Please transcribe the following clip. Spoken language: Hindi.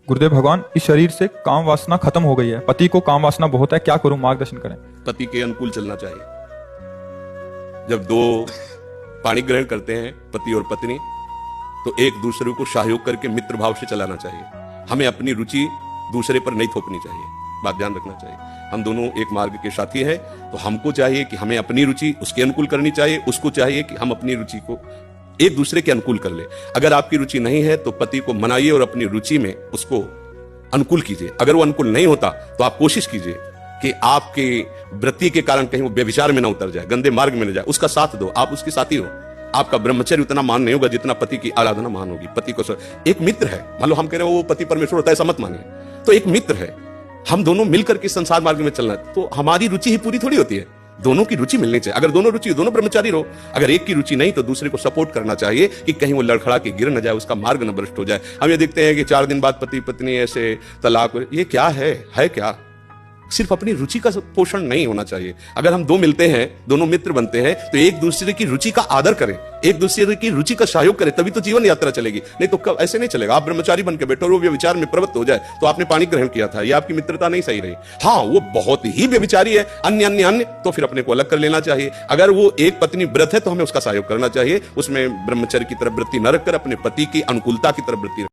गुरुदेव भगवान, इस शरीर से काम वासना खत्म हो गई है, पति को काम वासना बहुत है, क्या करूं, मार्गदर्शन करें। पति के अनुकूल चलना चाहिए। जब दो पाणी ग्रहण करते हैं पति और पत्नी, तो एक दूसरे को सहयोग करके मित्र भाव से चलाना चाहिए। हमें अपनी रुचि दूसरे पर नहीं थोपनी चाहिए, बात ध्यान रखना चाहिए। हम दोनों एक मार्ग के साथी हैं, तो हमको चाहिए कि हमें अपनी रुचि उसके अनुकूल करनी चाहिए, उसको चाहिए कि हम अपनी रुचि को एक दूसरे के अनुकूल कर ले। अगर आपकी रुचि नहीं है तो पति को मनाइए और अपनी रुचि में उसको अनुकूल कीजिए। अगर वो अनुकूल नहीं होता तो आप कोशिश कीजिए कि आपके वृत्ति के कारण कहीं वो व्यभिचार में ना उतर जाए, गंदे मार्ग में न जाए, उसका साथ दो, आप उसके साथी हो। आपका ब्रह्मचर्य उतना मान नहीं होगा जितना पति की आराधना मान होगी। पति को एक मित्र है, मान लो हम कह रहे हैं वो पति परमेश्वर होता है, ऐसा मत मानिए, तो एक मित्र है, हम दोनों मिलकर के संसार मार्ग में चलना है। तो हमारी रुचि ही पूरी थोड़ी होती है, दोनों की रुचि मिलनी चाहिए। अगर दोनों रुचि, दोनों ब्रह्मचारी रहो, अगर एक की रुचि नहीं तो दूसरे को सपोर्ट करना चाहिए कि कहीं वो लड़खड़ा के गिर न जाए, उसका मार्ग न भ्रष्ट हो जाए। हम ये देखते हैं कि 4 दिन बाद पति पत्नी ऐसे तलाक, ये क्या है क्या? सिर्फ अपनी रुचि का पोषण नहीं होना चाहिए। अगर हम दो मिलते हैं, दोनों मित्र बनते हैं, तो एक दूसरे की रुचि का आदर करें, एक दूसरे की रुचि का सहयोग करें, तभी तो जीवन यात्रा चलेगी। नहीं तो कब ऐसे नहीं चलेगा। आप ब्रह्मचारी बन के बैठो और वो व्यभिचार में प्रवृत्त हो जाए तो आपने पानी ग्रहण किया था, ये आपकी मित्रता नहीं सही रही। हाँ, वो बहुत ही व्यभिचारी है, अन्य, तो फिर अपने को अलग कर लेना चाहिए। अगर वो एक पत्नी व्रत है तो हमें उसका सहयोग करना चाहिए, उसमें ब्रह्मचर्य की तरफ वृत्ति न रखकर अपने पति की अनुकूलता की तरफ वृत्ति